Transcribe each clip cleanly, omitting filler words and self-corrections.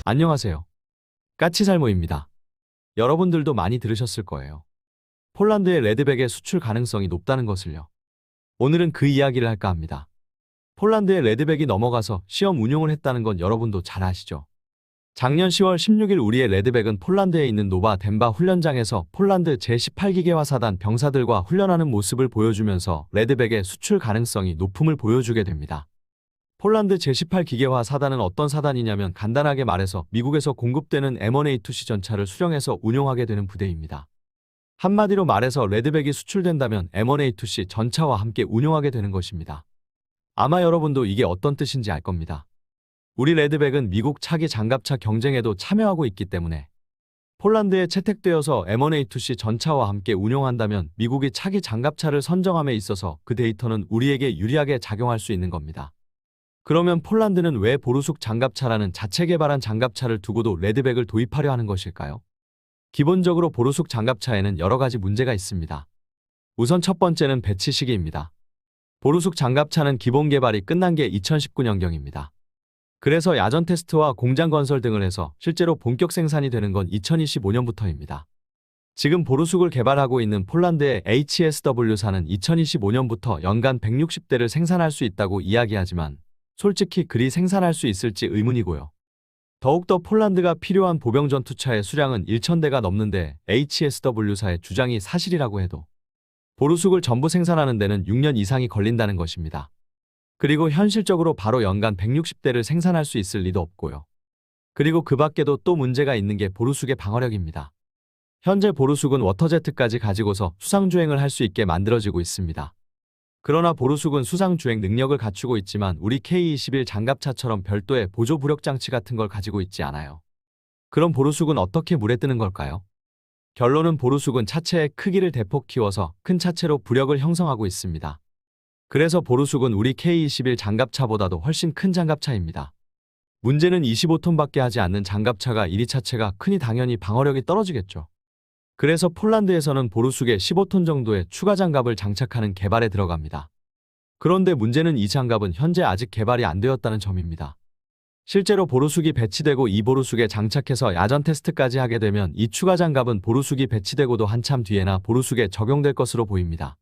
안녕하세요. 까치살모입니다. 여러분들도 많이 들으셨을 거예요. 폴란드의 레드백의 수출 가능성이 높다는 것을요. 오늘은 그 이야기를 할까 합니다. 폴란드의 레드백이 넘어가서 시험 운용을 했다는 건 여러분도 잘 아시죠? 작년 10월 16일 우리의 레드백은 폴란드에 있는 노바 덴바 훈련장에서 폴란드 제18기계화 사단 병사들과 훈련하는 모습을 보여주면서 레드백의 수출 가능성이 높음을 보여주게 됩니다. 폴란드 제18기계화 사단은 어떤 사단이냐면 간단하게 말해서 미국에서 공급되는 M1A2C 전차를 수령해서 운용하게 되는 부대입니다. 한마디로 말해서 레드백이 수출된다면 M1A2C 전차와 함께 운용하게 되는 것입니다. 아마 여러분도 이게 어떤 뜻인지 알 겁니다. 우리 레드백은 미국 차기 장갑차 경쟁에도 참여하고 있기 때문에 폴란드에 채택되어서 M1A2C 전차와 함께 운용한다면 미국이 차기 장갑차를 선정함에 있어서 그 데이터는 우리에게 유리하게 작용할 수 있는 겁니다. 그러면 폴란드는 왜 보르숙 장갑차라는 자체 개발한 장갑차를 두고도 레드백을 도입하려 하는 것일까요? 기본적으로 보르숙 장갑차에는 여러 가지 문제가 있습니다. 우선 첫 번째는 배치 시기입니다. 보르숙 장갑차는 기본 개발이 끝난 게 2019년경입니다. 그래서 야전 테스트와 공장 건설 등을 해서 실제로 본격 생산이 되는 건 2025년부터입니다. 지금 보르숙을 개발하고 있는 폴란드의 HSW사는 2025년부터 연간 160대를 생산할 수 있다고 이야기하지만 솔직히 그리 생산할 수 있을지 의문이고요. 더욱더 폴란드가 필요한 보병 전투차의 수량은 1,000대가 넘는데 HSW사의 주장이 사실이라고 해도 보르숙을 전부 생산하는 데는 6년 이상이 걸린다는 것입니다. 그리고 현실적으로 바로 연간 160대를 생산할 수 있을 리도 없고요. 그리고 그 밖에도 또 문제가 있는 게 보르숙의 방어력입니다. 현재 보르숙은 워터제트까지 가지고서 수상주행을 할 수 있게 만들어지고 있습니다. 그러나 보르숙은 수상주행 능력을 갖추고 있지만 우리 K-21 장갑차처럼 별도의 보조 부력 장치 같은 걸 가지고 있지 않아요. 그럼 보르숙은 어떻게 물에 뜨는 걸까요? 결론은 보르숙은 차체의 크기를 대폭 키워서 큰 차체로 부력을 형성하고 있습니다. 그래서 보르숙은 우리 K-21 장갑차보다도 훨씬 큰 장갑차입니다. 문제는 25톤밖에 하지 않는 장갑차가 1위 차체가 크니 당연히 방어력이 떨어지겠죠. 그래서 폴란드에서는 보르숙에 15톤 정도의 추가 장갑을 장착하는 개발에 들어갑니다. 그런데 문제는 이 장갑은 현재 아직 개발이 안 되었다는 점입니다. 실제로 보르숙이 배치되고 이 보르숙에 장착해서 야전 테스트까지 하게 되면 이 추가 장갑은 보르숙이 배치되고도 한참 뒤에나 보르숙에 적용될 것으로 보입니다.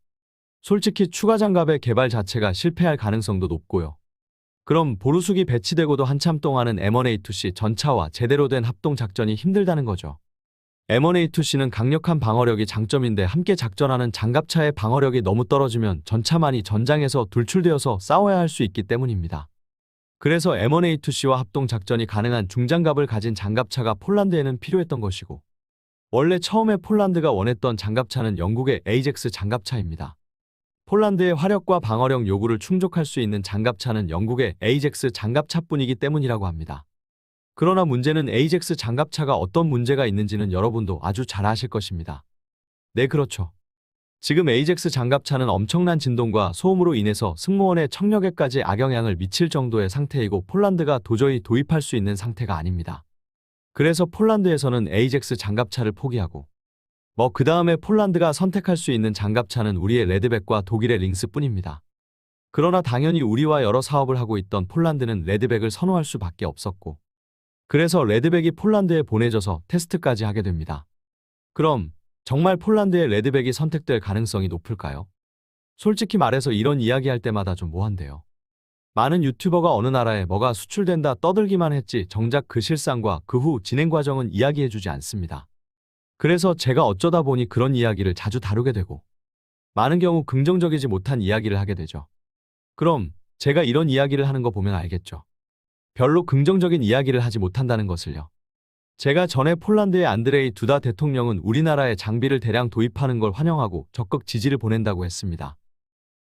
솔직히 추가 장갑의 개발 자체가 실패할 가능성도 높고요. 그럼 보르숙이 배치되고도 한참 동안은 M1A2C 전차와 제대로 된 합동 작전이 힘들다는 거죠. M1A2C는 강력한 방어력이 장점인데 함께 작전하는 장갑차의 방어력이 너무 떨어지면 전차만이 전장에서 돌출되어서 싸워야 할 수 있기 때문입니다. 그래서 M1A2C와 합동 작전이 가능한 중장갑을 가진 장갑차가 폴란드에는 필요했던 것이고 원래 처음에 폴란드가 원했던 장갑차는 영국의 에이젝스 장갑차입니다. 폴란드의 화력과 방어력 요구를 충족할 수 있는 장갑차는 영국의 에이젝스 장갑차뿐이기 때문이라고 합니다. 그러나 문제는 에이젝스 장갑차가 어떤 문제가 있는지는 여러분도 아주 잘 아실 것입니다. 네, 그렇죠. 지금 에이젝스 장갑차는 엄청난 진동과 소음으로 인해서 승무원의 청력에까지 악영향을 미칠 정도의 상태이고 폴란드가 도저히 도입할 수 있는 상태가 아닙니다. 그래서 폴란드에서는 에이젝스 장갑차를 포기하고 그 다음에 폴란드가 선택할 수 있는 장갑차는 우리의 레드백과 독일의 링스뿐입니다. 그러나 당연히 우리와 여러 사업을 하고 있던 폴란드는 레드백을 선호할 수밖에 없었고 그래서 레드백이 폴란드에 보내져서 테스트까지 하게 됩니다. 그럼 정말 폴란드의 레드백이 선택될 가능성이 높을까요? 솔직히 말해서 이런 이야기할 때마다 좀 모호한데요. 많은 유튜버가 어느 나라에 뭐가 수출된다 떠들기만 했지 정작 그 실상과 그 후 진행 과정은 이야기해주지 않습니다. 그래서 제가 어쩌다 보니 그런 이야기를 자주 다루게 되고 많은 경우 긍정적이지 못한 이야기를 하게 되죠. 그럼 제가 이런 이야기를 하는 거 보면 알겠죠. 별로 긍정적인 이야기를 하지 못한다는 것을요. 제가 전에 폴란드의 안드레이 두다 대통령은 우리나라에 장비를 대량 도입하는 걸 환영하고 적극 지지를 보낸다고 했습니다.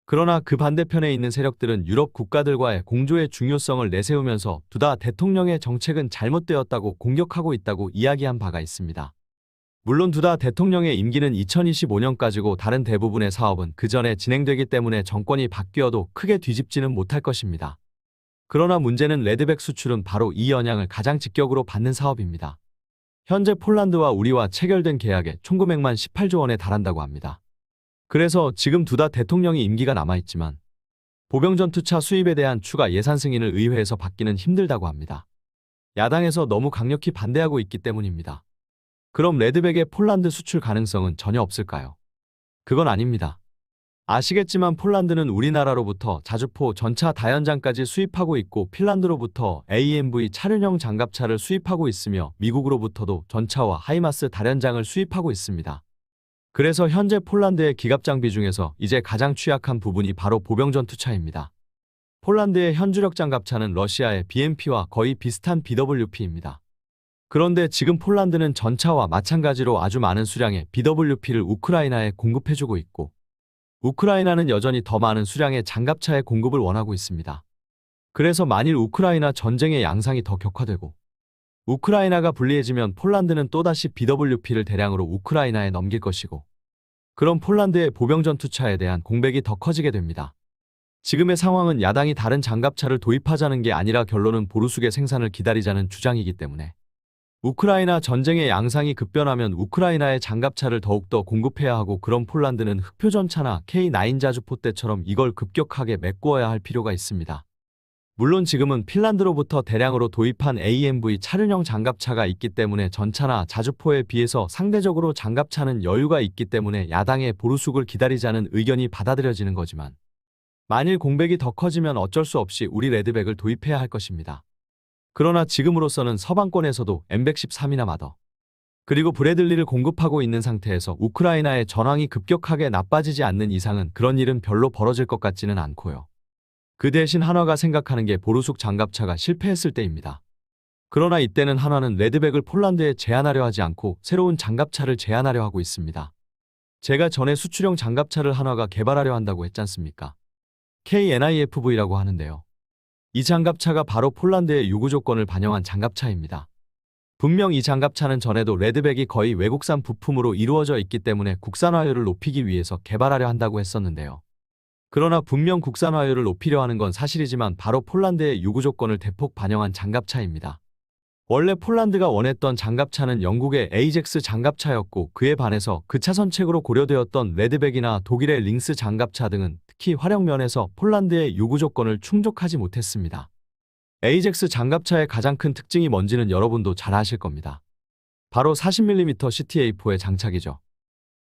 그러나 그 반대편에 있는 세력들은 유럽 국가들과의 공조의 중요성을 내세우면서 두다 대통령의 정책은 잘못되었다고 공격하고 있다고 이야기한 바가 있습니다. 물론 두다 대통령의 임기는 2025년까지고 다른 대부분의 사업은 그 전에 진행되기 때문에 정권이 바뀌어도 크게 뒤집지는 못할 것입니다. 그러나 문제는 레드백 수출은 바로 이 영향을 가장 직격으로 받는 사업입니다. 현재 폴란드와 우리와 체결된 계약의 총금액만 18조 원에 달한다고 합니다. 그래서 지금 두다 대통령이 임기가 남아있지만 보병전투차 수입에 대한 추가 예산 승인을 의회에서 받기는 힘들다고 합니다. 야당에서 너무 강력히 반대하고 있기 때문입니다. 그럼 레드백의 폴란드 수출 가능성은 전혀 없을까요? 그건 아닙니다. 아시겠지만 폴란드는 우리나라로부터 자주포 전차 다연장까지 수입하고 있고 핀란드로부터 AMV 차륜형 장갑차를 수입하고 있으며 미국으로부터도 전차와 하이마스 다연장을 수입하고 있습니다. 그래서 현재 폴란드의 기갑장비 중에서 이제 가장 취약한 부분이 바로 보병전투차입니다. 폴란드의 현주력 장갑차는 러시아의 BMP와 거의 비슷한 BWP입니다. 그런데 지금 폴란드는 전차와 마찬가지로 아주 많은 수량의 BWP를 우크라이나에 공급해주고 있고 우크라이나는 여전히 더 많은 수량의 장갑차의 공급을 원하고 있습니다. 그래서 만일 우크라이나 전쟁의 양상이 더 격화되고 우크라이나가 불리해지면 폴란드는 또다시 BWP를 대량으로 우크라이나에 넘길 것이고 그럼 폴란드의 보병전투차에 대한 공백이 더 커지게 됩니다. 지금의 상황은 야당이 다른 장갑차를 도입하자는 게 아니라 결론은 보루숙의 생산을 기다리자는 주장이기 때문에 우크라이나 전쟁의 양상이 급변하면 우크라이나의 장갑차를 더욱더 공급해야 하고 그럼 폴란드는 흑표전차나 K9 자주포 때처럼 이걸 급격하게 메꾸어야 할 필요가 있습니다. 물론 지금은 핀란드로부터 대량으로 도입한 AMV 차륜형 장갑차가 있기 때문에 전차나 자주포에 비해서 상대적으로 장갑차는 여유가 있기 때문에 야당의 보루숙을 기다리자는 의견이 받아들여지는 거지만 만일 공백이 더 커지면 어쩔 수 없이 우리 레드백을 도입해야 할 것입니다. 그러나 지금으로서는 서방권에서도 M113이나 마더 그리고 브래들리를 공급하고 있는 상태에서 우크라이나의 전황이 급격하게 나빠지지 않는 이상은 그런 일은 별로 벌어질 것 같지는 않고요. 그 대신 한화가 생각하는 게 보루숙 장갑차가 실패했을 때입니다. 그러나 이때는 한화는 레드백을 폴란드에 제한하려 하지 않고 새로운 장갑차를 제한하려 하고 있습니다. 제가 전에 수출형 장갑차를 한화가 개발하려 한다고 했지 않습니까? KNIFV라고 하는데요. 이 장갑차가 바로 폴란드의 요구 조건을 반영한 장갑차입니다. 분명 이 장갑차는 전에도 레드백이 거의 외국산 부품으로 이루어져 있기 때문에 국산화율을 높이기 위해서 개발하려 한다고 했었는데요. 그러나 분명 국산화율을 높이려 하는 건 사실이지만 바로 폴란드의 요구 조건을 대폭 반영한 장갑차입니다. 원래 폴란드가 원했던 장갑차는 영국의 에이젝스 장갑차였고 그에 반해서 그 차선책으로 고려되었던 레드백이나 독일의 링스 장갑차 등은 특히 화력 면에서 폴란드의 요구 조건을 충족하지 못했습니다. 에이젝스 장갑차의 가장 큰 특징이 뭔지는 여러분도 잘 아실 겁니다. 바로 40mm CTA4의 장착이죠.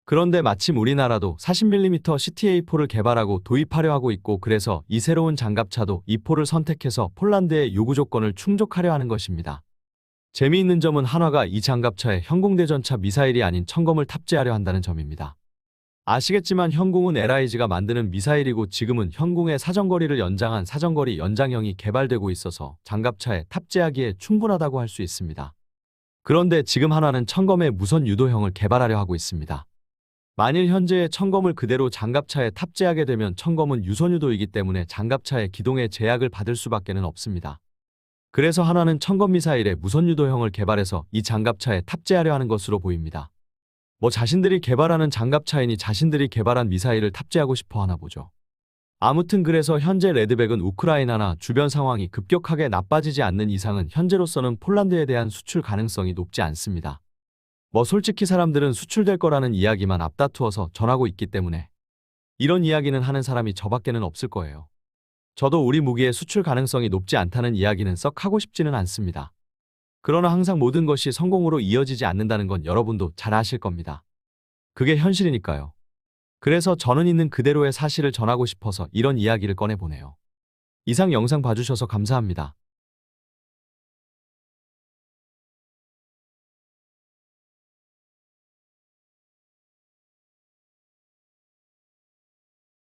그런데 마침 우리나라도 40mm CTA4를 개발하고 도입하려 하고 있고 그래서 이 새로운 장갑차도 이 포를 선택해서 폴란드의 요구 조건을 충족하려 하는 것입니다. 재미있는 점은 한화가 이 장갑차에 현공대전차 미사일이 아닌 천검을 탑재하려 한다는 점입니다. 아시겠지만 현공은 LIG가 만드는 미사일이고 지금은 현공의 사정거리를 연장한 사정거리 연장형이 개발되고 있어서 장갑차에 탑재하기에 충분하다고 할 수 있습니다. 그런데 지금 한화는 천검의 무선 유도형을 개발하려 하고 있습니다. 만일 현재의 천검을 그대로 장갑차에 탑재하게 되면 천검은 유선유도이기 때문에 장갑차의 기동에 제약을 받을 수밖에는 없습니다. 그래서 한화는 천검 미사일의 무선유도형을 개발해서 이 장갑차에 탑재하려 하는 것으로 보입니다. 자신들이 개발하는 장갑차이니 자신들이 개발한 미사일을 탑재하고 싶어 하나 보죠. 아무튼 그래서 현재 레드백은 우크라이나나 주변 상황이 급격하게 나빠지지 않는 이상은 현재로서는 폴란드에 대한 수출 가능성이 높지 않습니다. 솔직히 사람들은 수출될 거라는 이야기만 앞다투어서 전하고 있기 때문에 이런 이야기는 하는 사람이 저밖에는 없을 거예요. 저도 우리 무기의 수출 가능성이 높지 않다는 이야기는 썩 하고 싶지는 않습니다. 그러나 항상 모든 것이 성공으로 이어지지 않는다는 건 여러분도 잘 아실 겁니다. 그게 현실이니까요. 그래서 저는 있는 그대로의 사실을 전하고 싶어서 이런 이야기를 꺼내보네요. 이상 영상 봐주셔서 감사합니다.